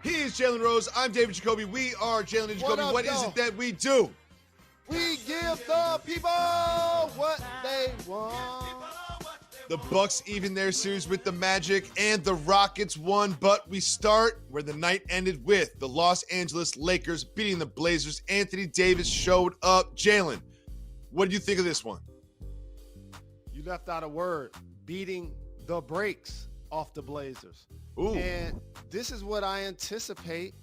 He is Jalen Rose. I'm David Jacoby. We are Jalen Jacoby. What is it that we do? We give the people what they want. The Bucks even their series with the Magic, and the Rockets won. But we start where the night ended with the Los Angeles Lakers beating the Blazers. Anthony Davis showed up. Jalen, what do you think of this one? You left out a word, beating the brakes off the Blazers. Ooh. And this is what I anticipate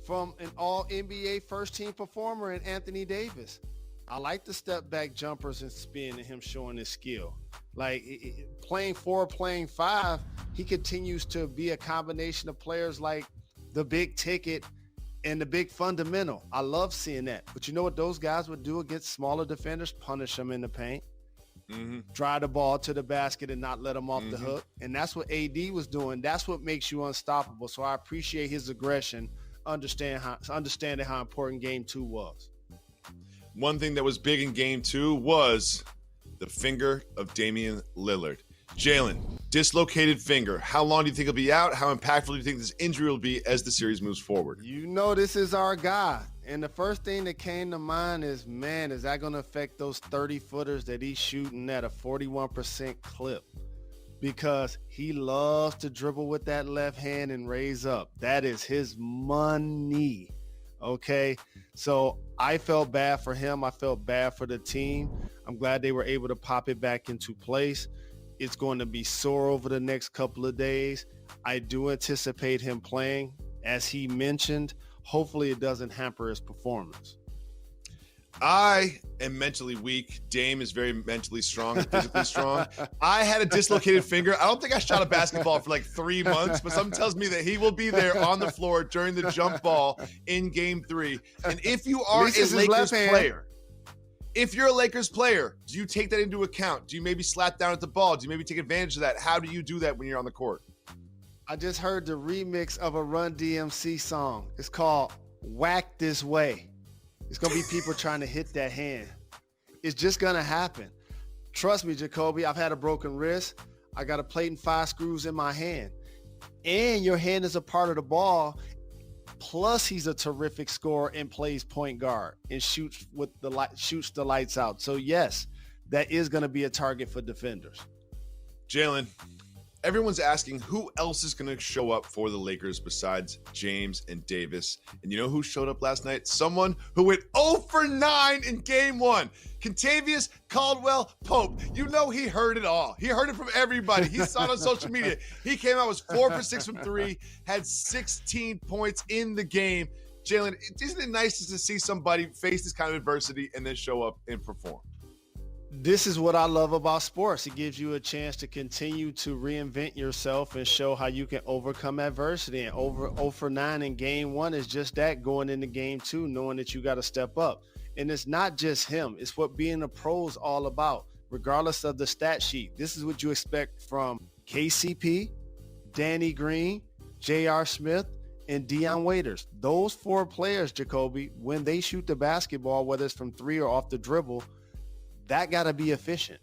from an all-NBA first-team performer in Anthony Davis. I like the step-back jumpers and spin and him showing his skill. Like playing 4, playing 5, he continues to be a combination of players like the big ticket and the big fundamental. I love seeing that. But you know what those guys would do against smaller defenders? Punish them in the paint. Drive the ball to the basket and not let them off the hook. And that's what AD was doing. That's what makes you unstoppable. So I appreciate his aggression, understanding how important game 2 was. One thing that was big in game 2 was the finger of Damian Lillard. Jalen, dislocated finger. How long do you think he'll be out? How impactful do you think this injury will be as the series moves forward? You know this is our guy. And the first thing that came to mind is, man, is that going to affect those 30-footers that he's shooting at a 41% clip? Because he loves to dribble with that left hand and raise up. That is his money, okay? So I felt bad for him. I felt bad for the team. I'm glad they were able to pop it back into place. It's going to be sore over the next couple of days. I do anticipate him playing, as he mentioned. Hopefully it doesn't hamper his performance. I am mentally weak. Dame is very mentally strong and physically strong. I had a dislocated finger. I don't think I shot a basketball for like 3 months, but something tells me that he will be there on the floor during the jump ball in game 3. And if you are a Lakers player, if you're a Lakers player, do you take that into account? Do you maybe slap down at the ball? Do you maybe take advantage of that? How do you do that when you're on the court? I just heard the remix of a Run DMC song. It's called Whack This Way. It's going to be people trying to hit that hand. It's just going to happen. Trust me, Jacoby, I've had a broken wrist. I got a plate and 5 screws in my hand. And your hand is a part of the ball. Plus, he's a terrific scorer and plays point guard and shoots the lights out. So, yes, that is going to be a target for defenders. Jalen, everyone's asking who else is going to show up for the Lakers besides James and Davis. And you know who showed up last night? Someone who went 0 for 9 in game 1. Kentavious Caldwell-Pope. You know he heard it all. He heard it from everybody. He saw it on social media. He came out, was 4 for 6 from 3, had 16 points in the game. Jalen, isn't it nice to see somebody face this kind of adversity and then show up and perform? This is what I love about sports. It gives you a chance to continue to reinvent yourself and show how you can overcome adversity. And over 0 for 9 in game 1 is just that, going into game 2, knowing that you got to step up. And it's not just him. It's what being a pro is all about, regardless of the stat sheet. This is what you expect from KCP, Danny Green, J.R. Smith, and Dion Waiters. Those 4 players, Jacoby, when they shoot the basketball, whether it's from 3 or off the dribble, that got to be efficient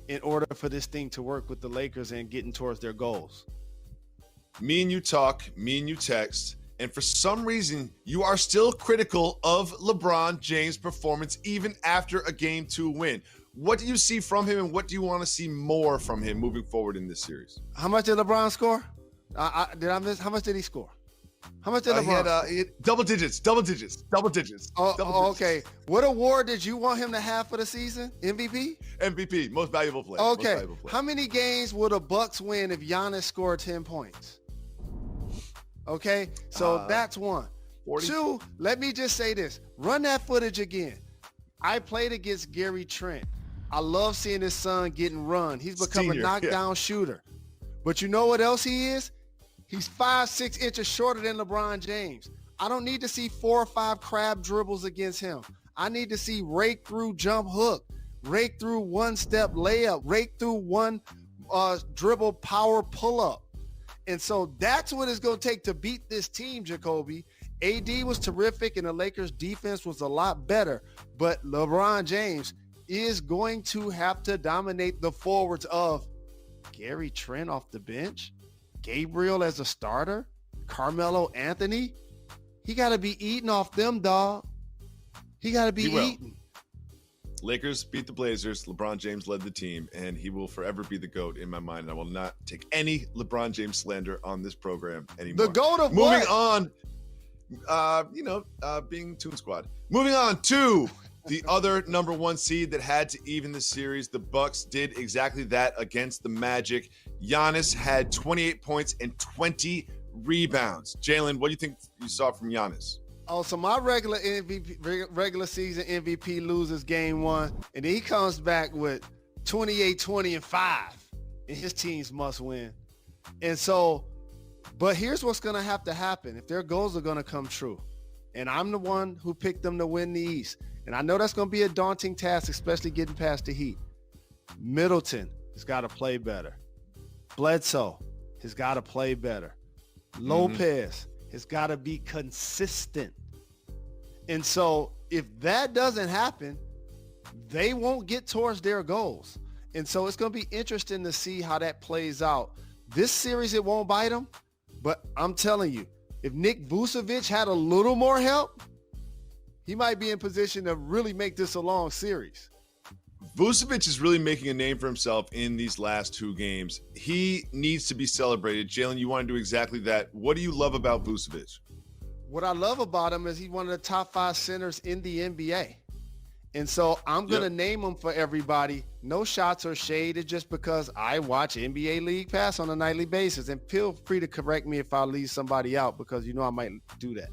in order for this thing to work with the Lakers and getting towards their goals. Me and you talk, me and you text, and for some reason, you are still critical of LeBron James' performance even after a Game 2 win. What do you see from him, and what do you want to see more from him moving forward in this series? How much did LeBron score? Did I miss? How much did he score? How much did LeBron? He had double digits. Okay. What award did you want him to have for the season? MVP? MVP, most valuable player. Okay. How many games would the Bucks win if Giannis scored 10 points? Okay. So that's 1. 40. 2, let me just say this. Run that footage again. I played against Gary Trent. I love seeing his son getting run. He's become a knockdown shooter. But you know what else he is? He's 5'6" inches shorter than LeBron James. I don't need to see 4 or 5 crab dribbles against him. I need to see rake through jump hook, rake through one-step layup, rake through one dribble power pull-up. And so that's what it's going to take to beat this team, Jacoby. AD was terrific, and the Lakers' defense was a lot better. But LeBron James is going to have to dominate the forwards of Gary Trent off the bench, Gabriel as a starter, Carmelo Anthony, he got to be eating off them, dog. He got to be eating. Lakers beat the Blazers. LeBron James led the team, and he will forever be the GOAT in my mind. And I will not take any LeBron James slander on this program anymore. The GOAT of Moving what? on, being Toon Squad. Moving on to the other number one seed that had to even the series. The Bucks did exactly that against the Magic. Giannis had 28 points and 20 rebounds. Jalen, what do you think you saw from Giannis? Oh, so my regular season MVP loses game 1, and then he comes back with 28, 20, and 5, and his teams must win. And so, but here's what's going to have to happen if their goals are going to come true. And I'm the one who picked them to win the East. And I know that's going to be a daunting task, especially getting past the Heat. Middleton has got to play better. Bledsoe has got to play better. Lopez has got to be consistent. And so if that doesn't happen, they won't get towards their goals. And so it's going to be interesting to see how that plays out. This series, it won't bite them. But I'm telling you, if Nick Vucevic had a little more help, he might be in position to really make this a long series. Vucevic is really making a name for himself in these last 2 games. He needs to be celebrated. Jalen, you want to do exactly that. What do you love about Vucevic? What I love about him is he's one of the top 5 centers in the NBA. And so I'm going to name him for everybody. No shots or shade. It's just because I watch NBA League Pass on a nightly basis. And feel free to correct me if I leave somebody out because you know I might do that.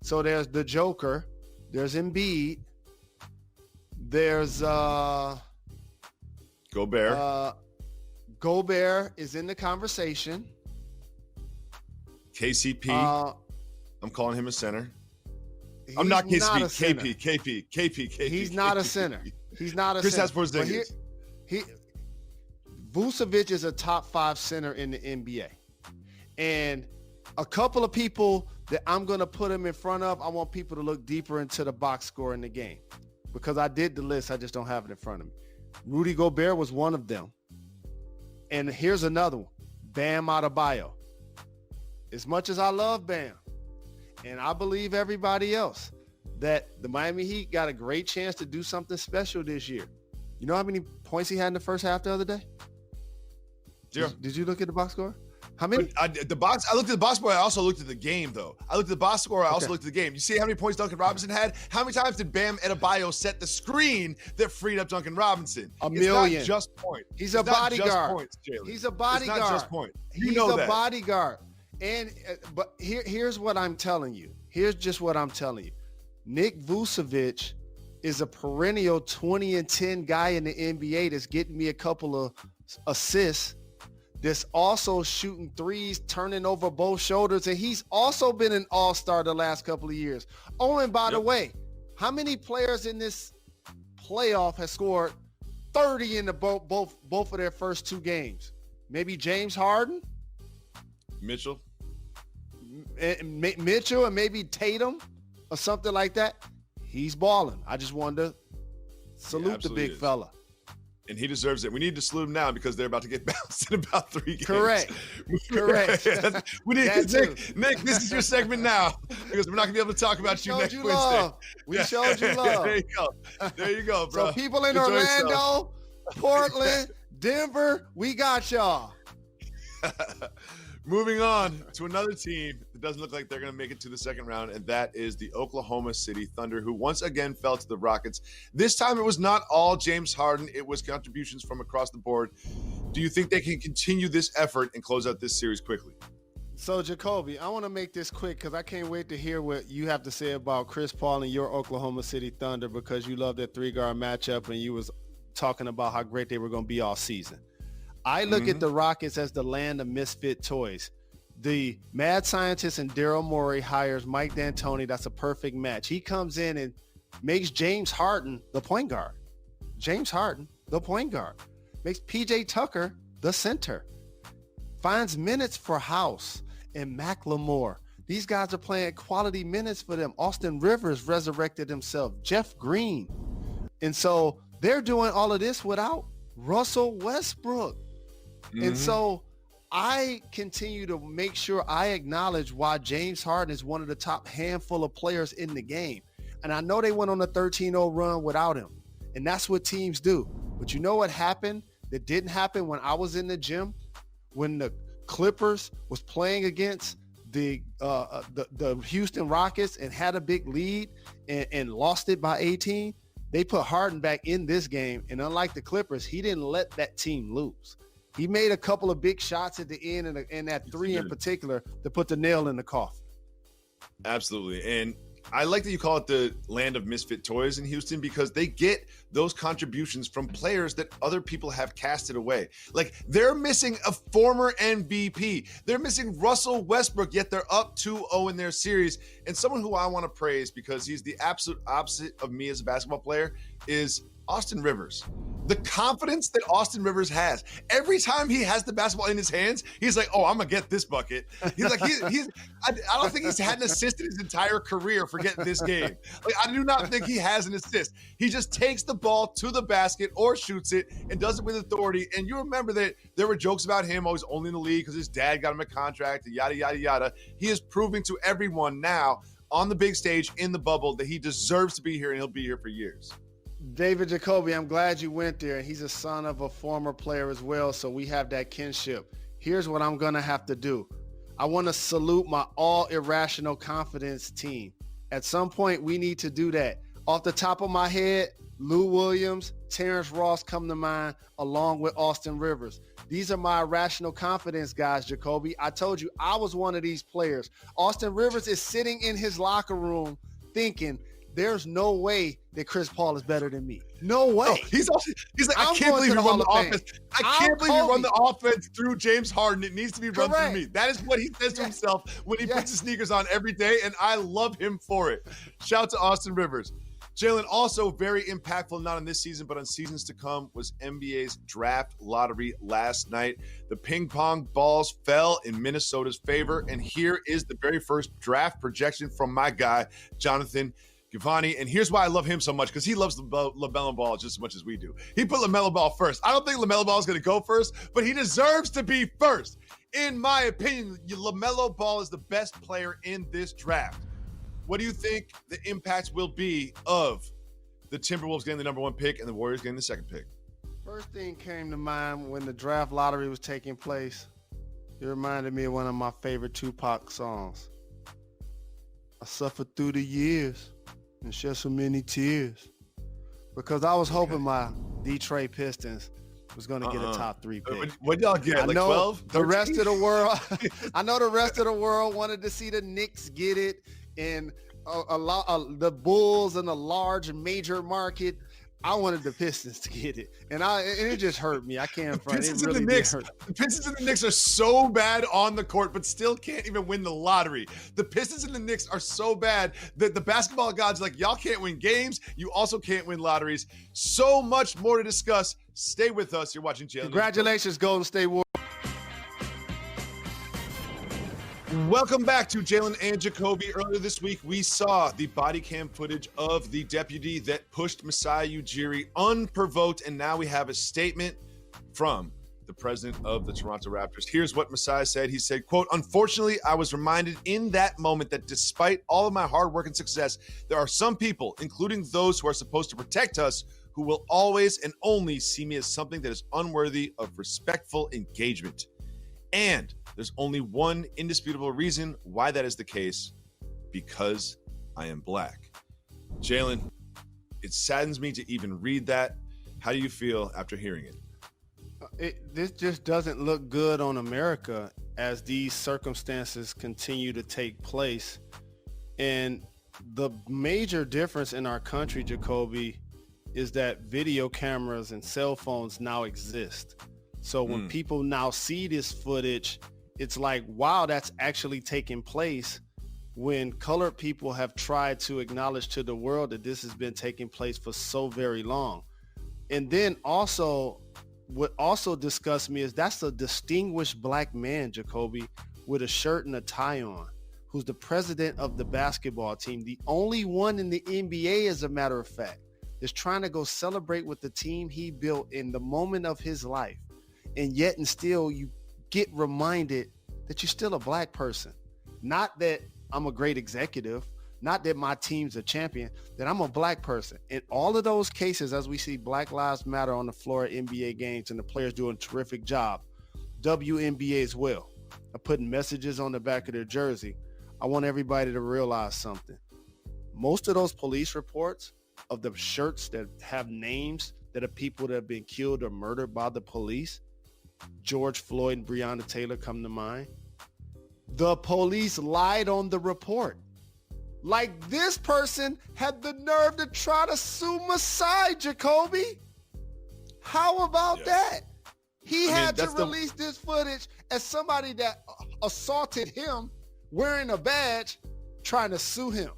So there's the Joker. There's Embiid. There's Gobert. Gobert is in the conversation. KCP. I'm calling him a center. I'm not KCP. KP. He's not a center. He's not a Chris center. Porzingis. Vucevic is a top 5 center in the NBA. And a couple of people that I'm going to put him in front of, I want people to look deeper into the box score in the game. Because I did the list, I just don't have it in front of me. Rudy Gobert was one of them. And here's another one, Bam Adebayo. As much as I love Bam, and I believe everybody else, that the Miami Heat got a great chance to do something special this year. You know how many points he had in the first half the other day? 0. Did you look at the box score? How many? I looked at the box score. I also looked at the game, though. I looked at the box score. I also looked at the game. You see how many points Duncan Robinson had? How many times did Bam Adebayo set the screen that freed up Duncan Robinson? A million. It's not just points. He's a bodyguard. He's a bodyguard. It's not just points. He's a bodyguard. And but here's what I'm telling you. Here's just what I'm telling you. Nick Vucevic is a perennial 20 and 10 guy in the NBA that's getting me a couple of assists. That's also shooting threes, turning over both shoulders. And he's also been an all-star the last couple of years. Oh, and by the way, how many players in this playoff has scored 30 in the both of their first 2 games? Maybe James Harden? Mitchell and maybe Tatum or something like that. He's balling. I just wanted to salute the big fella. And he deserves it. We need to salute him now because they're about to get bounced in about 3 games. Correct. We need Nick, this is your segment now because we're not going to be able to talk about you next Wednesday. We showed you love. There you go, bro. So people in Orlando, Portland, Denver, we got y'all. Moving on to another team that doesn't look like they're going to make it to the second round, and that is the Oklahoma City Thunder, who once again fell to the Rockets. This time it was not all James Harden. It was contributions from across the board. Do you think they can continue this effort and close out this series quickly? So, Jacoby, I want to make this quick because I can't wait to hear what you have to say about Chris Paul and your Oklahoma City Thunder because you love that 3-guard matchup and you was talking about how great they were going to be all season. I look at the Rockets as the land of misfit toys. The mad scientist and Daryl Morey hires Mike D'Antoni. That's a perfect match. He comes in and makes James Harden the point guard. James Harden, the point guard. Makes PJ Tucker the center. Finds minutes for House and McLemore. These guys are playing quality minutes for them. Austin Rivers resurrected himself. Jeff Green. And so they're doing all of this without Russell Westbrook. And so I continue to make sure I acknowledge why James Harden is one of the top handful of players in the game. And I know they went on a 13-0 run without him. And that's what teams do. But you know what happened that didn't happen when I was in the gym? When the Clippers was playing against the Houston Rockets and had a big lead and lost it by 18, they put Harden back in this game. And unlike the Clippers, he didn't let that team lose. He made a couple of big shots at the end, and that three in particular to put the nail in the coffin. Absolutely. And I like that you call it the land of misfit toys in Houston, because they get those contributions from players that other people have casted away. Like, they're missing a former MVP. They're missing Russell Westbrook, yet they're up 2-0 in their series. And someone who I want to praise, because he's the absolute opposite of me as a basketball player, is Austin Rivers. The confidence that Austin Rivers has. Every time he has the basketball in his hands, he's like, oh, I'm going to get this bucket. He's like, I don't think he's had an assist in his entire career for getting this game. Like, I do not think he has an assist. He just takes the ball to the basket or shoots it and does it with authority. And you remember that there were jokes about him, oh, he's only in the league because his dad got him a contract, yada, yada, yada. He is proving to everyone now on the big stage in the bubble that he deserves to be here, and he'll be here for years. David Jacoby, I'm glad you went there. He's a son of a former player as well, so we have that kinship. Here's what I'm going to have to do. I want to salute my all irrational confidence team. At some point, we need to do that. Off the top of my head, Lou Williams, Terrence Ross come to mind, along with Austin Rivers. These are my irrational confidence guys, Jacoby. I told you I was one of these players. Austin Rivers is sitting in his locker room thinking, there's no way that Chris Paul is better than me. No way. Oh, he's like, I can't believe you run the offense. I can't believe you run the offense through James Harden. It needs to be run through me. That is what he says to himself when he puts his sneakers on every day, and I love him for it. Shout out to Austin Rivers. Jalen, also very impactful, not on this season, but on seasons to come, was NBA's draft lottery last night. The ping pong balls fell in Minnesota's favor, and here is the very first draft projection from my guy, Jonathan Givani. And here's why I love him so much, because he loves LaMelo Ball just as much as we do. He put LaMelo Ball first. I don't think LaMelo Ball is going to go first, but he deserves to be first. In my opinion, LaMelo Ball is the best player in this draft. What do you think the impact will be of the Timberwolves getting the number one pick and the Warriors getting the second pick? First thing came to mind when the draft lottery was taking place. It reminded me of one of my favorite Tupac songs. I suffered through the years and shed so many tears, because I was hoping my Detroit Pistons was going to get a top 3 pick. What y'all get? Like 12? The rest of the world. I know the rest of the world wanted to see the Knicks get it, and the Bulls in a large major market. I wanted the Pistons to get it, and it just hurt me. I can't front. It really did hurt. The Pistons and the Knicks are so bad on the court, but still can't even win the lottery. The Pistons and the Knicks are so bad that the basketball gods are like, y'all can't win games. You also can't win lotteries. So much more to discuss. Stay with us. You're watching Jalen. Congratulations, Golden State Warriors. Welcome back to Jalen and Jacoby. Earlier this week, we saw the body cam footage of the deputy that pushed Masai Ujiri unprovoked, and now we have a statement from the president of the Toronto Raptors. Here's what Masai said. He said, quote, "Unfortunately, I was reminded in that moment that despite all of my hard work and success, there are some people, including those who are supposed to protect us, who will always and only see me as something that is unworthy of respectful engagement. And there's only one indisputable reason why that is the case: because I am black." Jalen, it saddens me to even read that. How do you feel after hearing it? This just doesn't look good on America as these circumstances continue to take place. And the major difference in our country, Jacoby, is that video cameras and cell phones now exist. So when people now see this footage, it's like, wow, that's actually taking place, when colored people have tried to acknowledge to the world that this has been taking place for so very long. And then also, what also disgusts me is that's a distinguished black man, Jacoby, with a shirt and a tie on, who's the president of the basketball team, the only one in the NBA, as a matter of fact, is trying to go celebrate with the team he built in the moment of his life. And yet and still, you get reminded that you're still a black person. Not that I'm a great executive, not that my team's a champion, that I'm a black person. In all of those cases, as we see Black Lives Matter on the floor of NBA games and the players doing a terrific job, WNBA as well, are putting messages on the back of their jersey. I want everybody to realize something. Most of those police reports of the shirts that have names that are people that have been killed or murdered by the police, George Floyd and Breonna Taylor come to mind. The police lied on the report. Like, this person had the nerve to try to sue Masai Jacoby. How about that? He had to release this footage as somebody that assaulted him wearing a badge trying to sue him.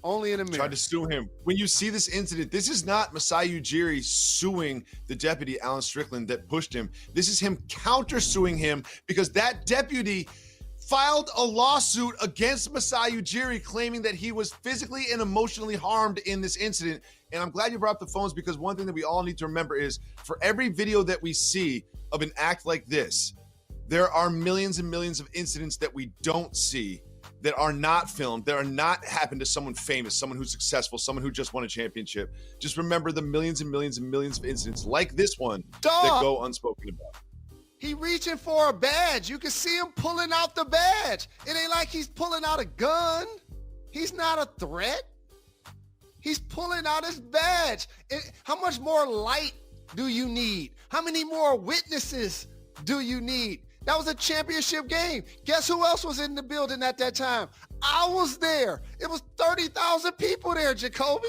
Only in America. Tried to sue him. When you see this incident, this is not Masai Ujiris suing the deputy, Alan Strickland, that pushed him. This is him countersuing him because that deputy filed a lawsuit against Masai Ujiri claiming that he was physically and emotionally harmed in this incident. And I'm glad you brought up the phones, because one thing that we all need to remember is for every video that we see of an act like this, there are millions and millions of incidents that we don't see, that are not filmed, that are not happened to someone famous, someone who's successful, someone who just won a championship. Just remember the millions and millions and millions of incidents like this one that go unspoken about. He reaching for a badge. You can see him pulling out the badge. It ain't like he's pulling out a gun. He's not a threat. He's pulling out his badge. How much more light do you need? How many more witnesses do you need? That was a championship game. Guess who else was in the building at that time? I was there. It was 30,000 people there, Jacoby.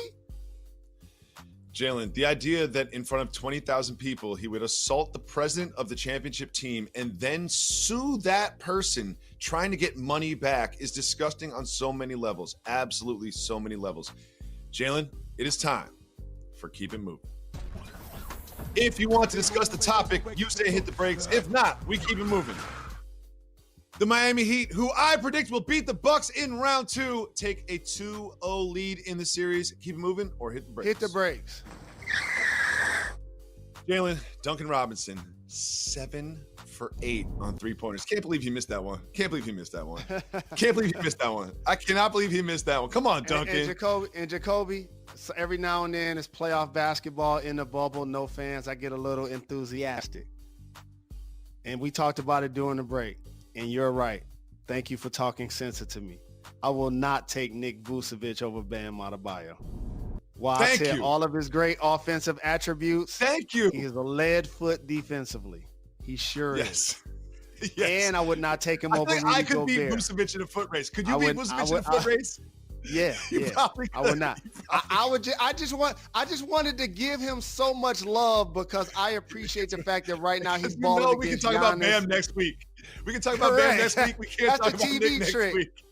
Jalen, the idea that in front of 20,000 people, he would assault the president of the championship team and then sue that person trying to get money back is disgusting on so many levels. Absolutely so many levels. Jalen, it is time for Keep It Moving. If you want to discuss the topic, you say hit the brakes. If not, we keep it moving. The Miami Heat, who I predict will beat the Bucks in round 2, take a 2-0 lead in the series. Keep it moving or hit the brakes? Hit the brakes. Jalen, Duncan Robinson, 7 for 8 on three-pointers. Can't believe he missed that one. Can't believe he missed that one. Can't believe he missed that one. I cannot believe he missed that one. Come on, Duncan. And Jacoby, so every now and then it's playoff basketball in the bubble, no fans. I get a little enthusiastic. And we talked about it during the break. And you're right. Thank you for talking sense to me. I will not take Nick Vucevic over Bam Adebayo. While I said all of his great offensive attributes, thank you. He is a lead foot defensively. He sure is. Yes. And I would not take him over Rudy I could Gobert. beat Vucevic in a foot race. Could you beat Vucevic in a foot race? Yeah, I would not. I just wanted to give him so much love because I appreciate the fact that right now he's balling against Giannis. We can talk about Bam next week. We can talk about Bam next week. We can't talk about Nick next week.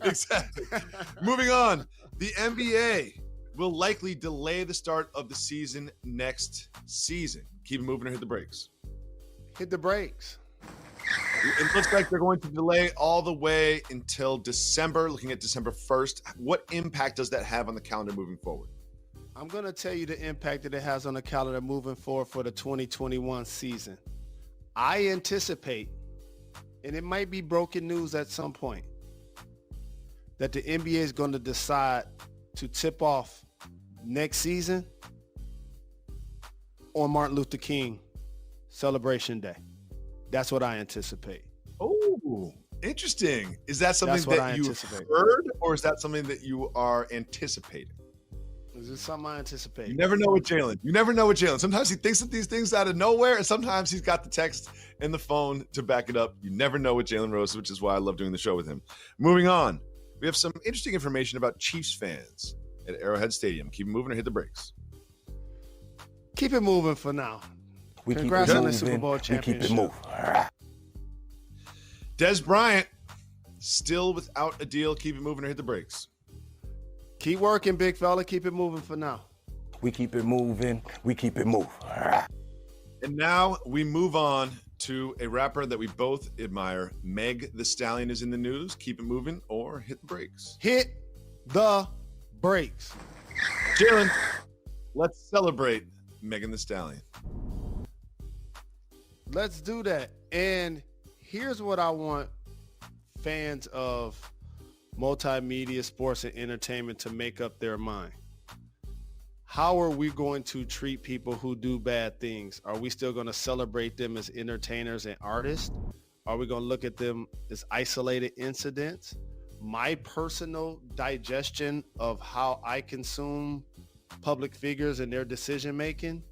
Exactly. Moving on. The NBA will likely delay the start of the season next season. Keep it moving or hit the brakes? Hit the brakes. It looks like they're going to delay all the way until December, looking at December 1st. What impact does that have on the calendar moving forward? I'm going to tell you the impact that it has on the calendar moving forward for the 2021 season. I anticipate, and it might be broken news at some point, that the NBA is going to decide to tip off next season on Martin Luther King Celebration Day. That's what I anticipate. Oh, interesting. Is that something that you heard, or is that something that you are anticipating? Is this something I anticipate? You never know with Jalen. You never know with Jalen. Sometimes he thinks of these things out of nowhere, and sometimes he's got the text and the phone to back it up. You never know with Jalen Rose, which is why I love doing the show with him. Moving on, we have some interesting information about Chiefs fans at Arrowhead Stadium. Keep it moving or hit the brakes? Keep it moving for now. Congrats on the Super Bowl championship. We keep it moving. Des Bryant, still without a deal. Keep it moving or hit the brakes? Keep working, big fella. Keep it moving for now. We keep it moving. We keep it moving. And now we move on to a rapper that we both admire. Meg Thee Stallion is in the news. Keep it moving or hit the brakes? Hit the brakes. Jalen, let's celebrate Megan Thee Stallion. Let's do that. And Here's what I want fans of multimedia, sports, and entertainment to make up their mind. How are we going to treat people who do bad things? Are we still going to celebrate them as entertainers and artists? Are we going to look at them as isolated incidents? My personal digestion of how I consume public figures and their decision making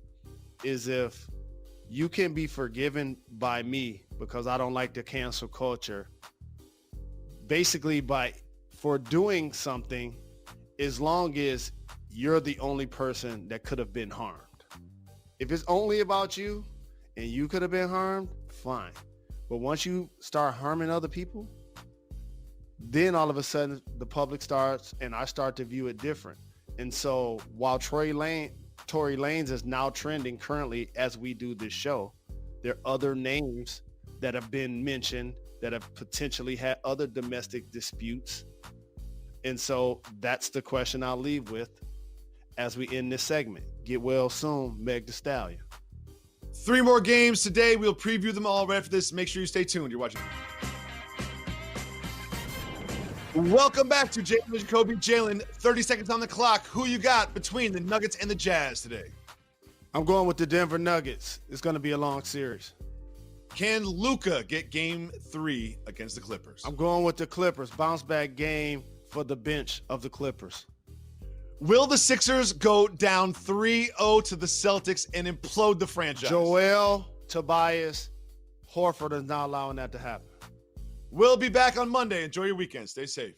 is if you can be forgiven by me because I don't like the cancel culture, basically for doing something, as long as you're the only person that could have been harmed. If it's only about you and you could have been harmed, fine. But once you start harming other people, then all of a sudden the public starts, and I start to view it different. And so while Tory Lanez is now trending currently as we do this show, there are other names that have been mentioned that have potentially had other domestic disputes. And so that's the question I'll leave with as we end this segment. Get well soon, Meg Thee Stallion. 3 more games today. We'll preview them all right after this. Make sure you stay tuned. You're watching. Welcome back to Jalen Jacoby. Jalen, 30 seconds on the clock. Who you got between the Nuggets and the Jazz today? I'm going with the Denver Nuggets. It's going to be a long series. Can Luka get game 3 against the Clippers? I'm going with the Clippers. Bounce back game for the bench of the Clippers. Will the Sixers go down 3-0 to the Celtics and implode the franchise? Joel, Tobias, Horford is not allowing that to happen. We'll be back on Monday. Enjoy your weekend. Stay safe.